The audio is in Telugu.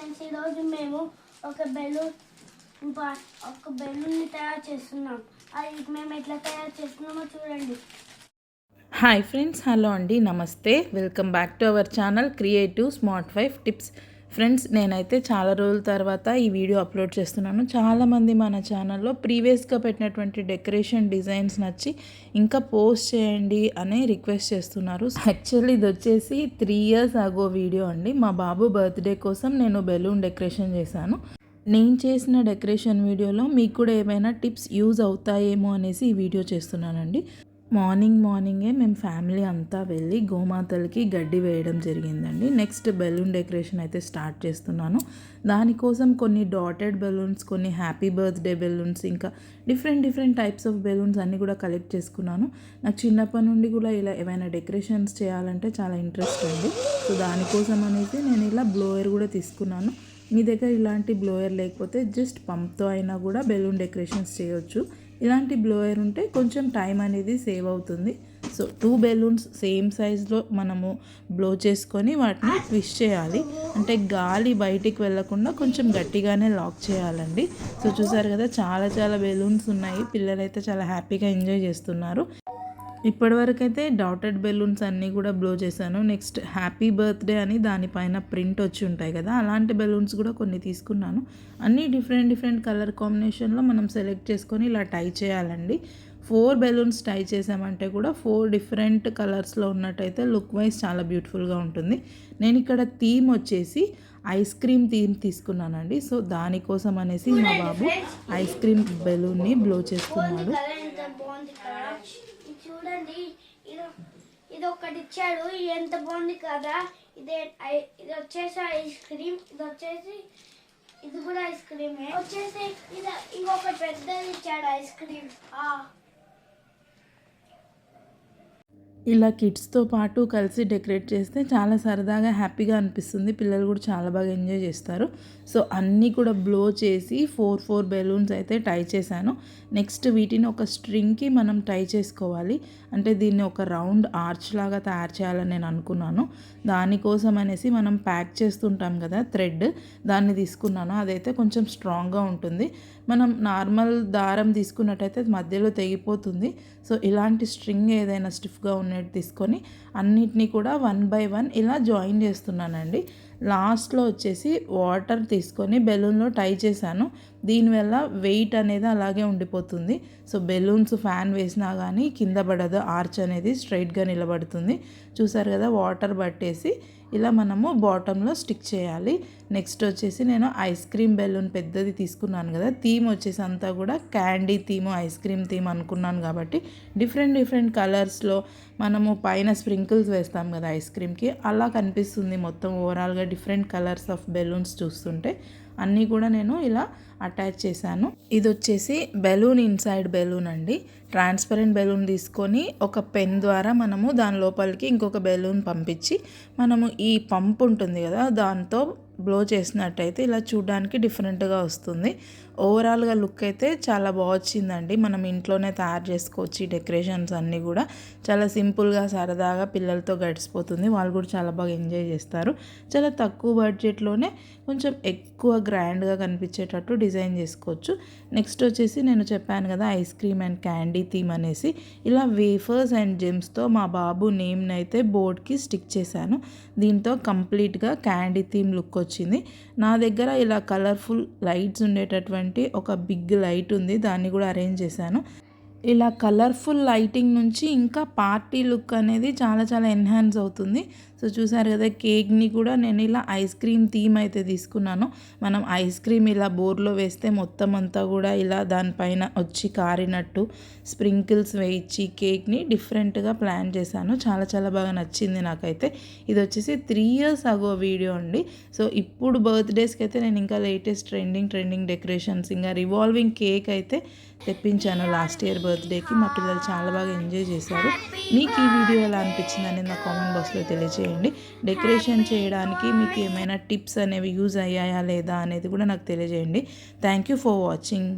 ఫ్రెండ్స్, ఈరోజు మేము ఒక బెలూన్ ని తయారు చేస్తున్నాం. అది మేము ఎట్లా తయారు చేస్తున్నామో చూడండి. హాయ్ ఫ్రెండ్స్, హలో అండి, నమస్తే. Welcome back to our channel creative smart 5 tips. Friends, నేనైతే చాలా రోజుల తర్వాత ఈ వీడియో అప్లోడ్ చేస్తున్నాను. చాలామంది మన ఛానల్లో ప్రీవియస్గా పెట్టినటువంటి డెకరేషన్ డిజైన్స్ నచ్చి ఇంకా పోస్ట్ చేయండి అని రిక్వెస్ట్ చేస్తున్నారు. యాక్చువల్లీ ఇది వచ్చేసి 3 years అగో వీడియో అండి. మా బాబు బర్త్డే కోసం నేను బెలూన్ డెకరేషన్ చేశాను. నేను చేసిన డెకరేషన్ వీడియోలో మీకు కూడా ఏమైనా టిప్స్ యూజ్ అవుతాయేమో అనేసి ఈ వీడియో చేస్తున్నానండి. మార్నింగే మేము ఫ్యామిలీ అంతా వెళ్ళి గోమాతలకి గడ్డి వేయడం జరిగిందండి. నెక్స్ట్ బెలూన్ డెకరేషన్ అయితే స్టార్ట్ చేస్తున్నాను. దానికోసం కొన్ని డాటెడ్ బెలూన్స్, కొన్ని హ్యాపీ బర్త్డే బెలూన్స్, ఇంకా డిఫరెంట్ టైప్స్ ఆఫ్ బెలూన్స్ అన్నీ కూడా కలెక్ట్ చేసుకున్నాను. నాకు చిన్నప్పటి నుండి కూడా ఇలా ఏమైనా డెకరేషన్స్ చేయాలంటే చాలా ఇంట్రెస్ట్ ఉంది. సో దానికోసం అనేసి నేను ఇలా బ్లోయర్ కూడా తీసుకున్నాను. మీ దగ్గర ఇలాంటి బ్లోయర్ లేకపోతే జస్ట్ పంప్తో అయినా కూడా బెలూన్ డెకరేషన్స్ చేయొచ్చు. ఇలాంటి బ్లోయర్ ఉంటే కొంచెం టైం అనేది సేవ్ అవుతుంది. సో 2 బెలూన్స్ సేమ్ సైజ్లో మనము బ్లో చేసుకొని వాటిని ట్విస్ట్ చేయాలి. అంటే గాలి బయటికి వెళ్ళకుండా కొంచెం గట్టిగానే లాక్ చేయాలండి. సో చూసారు కదా, చాలా బెలూన్స్ ఉన్నాయి. పిల్లలైతే చాలా హ్యాపీగా ఎంజాయ్ చేస్తున్నారు. ఇప్పటివరకు అయితే డాటెడ్ బెలూన్స్ అన్నీ కూడా బ్లో చేశాను. నెక్స్ట్ హ్యాపీ బర్త్డే అని దానిపైన ప్రింట్ వచ్చి ఉంటాయి కదా, అలాంటి బెలూన్స్ కూడా కొన్ని తీసుకున్నాను. అన్నీ డిఫరెంట్ కలర్ కాంబినేషన్లో మనం సెలెక్ట్ చేసుకొని ఇలా టై చేయాలండి. 4 బెలూన్స్ టై చేసామంటే కూడా 4 డిఫరెంట్ కలర్స్లో ఉన్నట్టయితే లుక్ వైజ్ చాలా బ్యూటిఫుల్గా ఉంటుంది. నేను ఇక్కడ థీమ్ వచ్చేసి ఐస్ క్రీమ్ థీమ్ తీసుకున్నానండి. సో దానికోసం అనేసి మా బాబు ఐస్ క్రీమ్ బెలూన్ని బ్లో చేస్తున్నాడు. చూడండి, ఇది ఒకటి ఇచ్చాడు. ఎంత బాగుంది కదా. ఇది వచ్చేసి ఐస్ క్రీమ్, ఇది కూడా ఐస్ క్రీమే వచ్చేసి. ఇది ఇంకొక పెద్దది ఇచ్చాడు ఐస్ క్రీమ్. ఇలా కిడ్స్తో పాటు కలిసి డెకరేట్ చేస్తే చాలా సరదాగా హ్యాపీగా అనిపిస్తుంది. పిల్లలు కూడా చాలా బాగా ఎంజాయ్ చేస్తారు. సో అన్నీ కూడా బ్లో చేసి 4 బెలూన్స్ అయితే టై చేశాను. నెక్స్ట్ వీటిని ఒక స్ట్రింగ్కి మనం టై చేసుకోవాలి. అంటే దీన్ని ఒక రౌండ్ ఆర్చ్ లాగా తయారు చేయాలని నేను అనుకున్నాను. దానికోసం అనేసి మనం ప్యాక్ చేస్తుంటాం కదా థ్రెడ్, దాన్ని తీసుకున్నాను. అదైతే కొంచెం స్ట్రాంగ్గా ఉంటుంది. మనం నార్మల్ దారం తీసుకున్నట్టయితే మధ్యలో తెగిపోతుంది. సో ఇలాంటి స్ట్రింగ్ ఏదైనా స్టిఫ్గా ఉన్నట్టు తీసుకొని అన్నిటినీ కూడా 1 by 1 ఇలా జాయిన్ చేస్తున్నానండి. లాస్ట్లో వచ్చేసి వాటర్ తీసుకొని బెలూన్లో టై చేశాను. దీనివల్ల వెయిట్ అనేది అలాగే ఉండిపోతుంది. సో బెలూన్స్ ఫ్యాన్ వేసినా కానీ కింద పడదు, ఆర్చ్ అనేది స్ట్రైట్గా నిలబడుతుంది. చూసారు కదా, వాటర్ పట్టేసి ఇలా మనము బాటంలో స్టిక్ చేయాలి. నెక్స్ట్ వచ్చేసి నేను ఐస్ క్రీమ్ బెలూన్ పెద్దది తీసుకున్నాను కదా, థీమ్ వచ్చేసి అంతా కూడా candy theme, ice cream theme అనుకున్నాను కాబట్టి డిఫరెంట్ కలర్స్లో మనము పైన స్ప్రింకిల్స్ వేస్తాం కదా ఐస్ క్రీమ్కి, అలా కనిపిస్తుంది మొత్తం ఓవరాల్గా డిఫరెంట్ కలర్స్ ఆఫ్ బెలూన్స్ చూస్తుంటే. అన్నీ కూడా నేను ఇలా అటాచ్ చేశాను. ఇది వచ్చేసి బెలూన్ ఇన్సైడ్ బెలూన్ అండి. ట్రాన్స్పరెంట్ బెలూన్ తీసుకొని ఒక పెన్ ద్వారా మనము దాని లోపలికి ఇంకొక బెలూన్ పంపించి మనము ఈ పంప్ ఉంటుంది కదా దాంతో బ్లో చేసినట్టయితే ఇలా చూడడానికి డిఫరెంట్గా వస్తుంది. ఓవరాల్గా లుక్ అయితే చాలా బాగా వచ్చిందండి. మనం ఇంట్లోనే తయారు చేసుకోవచ్చు. ఈ డెకరేషన్స్ అన్నీ కూడా చాలా సింపుల్గా సరదాగా పిల్లలతో గడిచిపోతుంది. వాళ్ళు కూడా చాలా బాగా ఎంజాయ్ చేస్తారు. చాలా తక్కువ బడ్జెట్లోనే కొంచెం ఎక్కువ గ్రాండ్గా కనిపించేటట్టు డిజైన్ చేసుకోవచ్చు. నెక్స్ట్ వచ్చేసి నేను చెప్పాను కదా ice cream and candy theme అనేసి, ఇలా వేఫర్స్ అండ్ జెమ్స్తో మా బాబు నేమ్ని అయితే బోర్డ్కి స్టిక్ చేశాను. దీంతో కంప్లీట్గా క్యాండీ థీమ్ లుక్ వచ్చింది. నా దగ్గర ఇలా కలర్ఫుల్ లైట్స్ ఉండేటటువంటి ఒక బిగ్ లైట్ ఉంది, దాన్ని కూడా అరేంజ్ చేశాను. ఇలా కలర్ఫుల్ లైటింగ్ నుంచి ఇంకా పార్టీ లుక్ అనేది చాలా ఎన్హాన్స్ అవుతుంది. సో చూసారు కదా, కేక్ని కూడా నేను ఇలా ఐస్ క్రీమ్ థీమ్ అయితే తీసుకున్నాను. మనం ఐస్ క్రీమ్ ఇలా బోర్లో వేస్తే మొత్తం అంతా కూడా ఇలా దానిపైన వచ్చి కారినట్టు స్ప్రింకిల్స్ వేయించి కేక్ని డిఫరెంట్గా ప్లాన్ చేశాను. చాలా బాగా నచ్చింది నాకైతే. ఇది వచ్చేసి 3 years అగో వీడియో అండి. సో ఇప్పుడు బర్త్డేస్కి అయితే నేను ఇంకా లేటెస్ట్ ట్రెండింగ్ డెకరేషన్స్, ఇంకా రివాల్వింగ్ కేక్ అయితే తెప్పించాను లాస్ట్ ఇయర్ బర్త్డేకి. మా పిల్లలు చాలా బాగా ఎంజాయ్ చేశారు. మీకు ఈ వీడియో ఎలా అనిపించింది అనేది నా కామెంట్ బాక్స్లో తెలియజేయండి. డెకరేషన్ చేయడానికి మీకు ఏమైనా టిప్స్ అనేవి యూజ్ అయ్యాయా లేదా అనేది కూడా నాకు తెలియజేయండి. Thank you for watching.